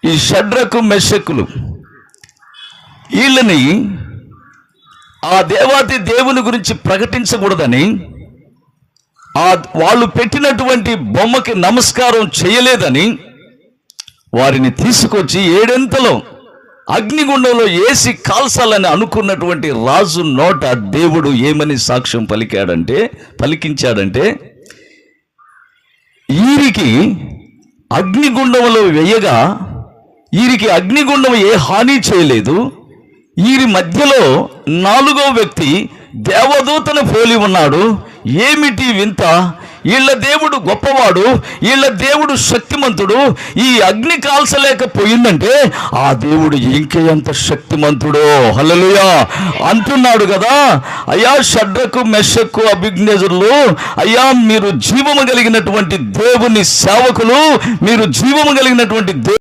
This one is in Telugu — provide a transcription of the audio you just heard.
ఈ షడ్రకు మెషకులు వీళ్ళని ఆ దేవాతి దేవుని గురించి ప్రకటించకూడదని, వాళ్ళు పెట్టినటువంటి బొమ్మకి నమస్కారం చేయలేదని వారిని తీసుకొచ్చి 7 అగ్నిగుండంలో వేసి కాల్చాలని అనుకున్నటువంటి రాజు నోట దేవుడు ఏమని సాక్ష్యం పలికించాడంటే, వీరికి అగ్నిగుండంలో వేయగా వీరికి అగ్నిగుండం ఏ హాని చేయలేదు. వీరి మధ్యలో 4వ వ్యక్తి దేవదూతను పోలి ఉన్నాడు. ఏమిటి వింత? వీళ్ళ దేవుడు గొప్పవాడు, వీళ్ళ దేవుడు శక్తిమంతుడు. ఈ అగ్ని కాల్చలేకపోయిందంటే ఆ దేవుడు ఇంకెంత శక్తిమంతుడో, హల్లెలూయా అంటున్నాడు కదా. అయ్యా షడ్రకు మెషకు అబేద్నెగోలు, అయ్యా మీరు జీవము కలిగినటువంటి దేవుని సేవకులు, మీరు జీవము కలిగినటువంటి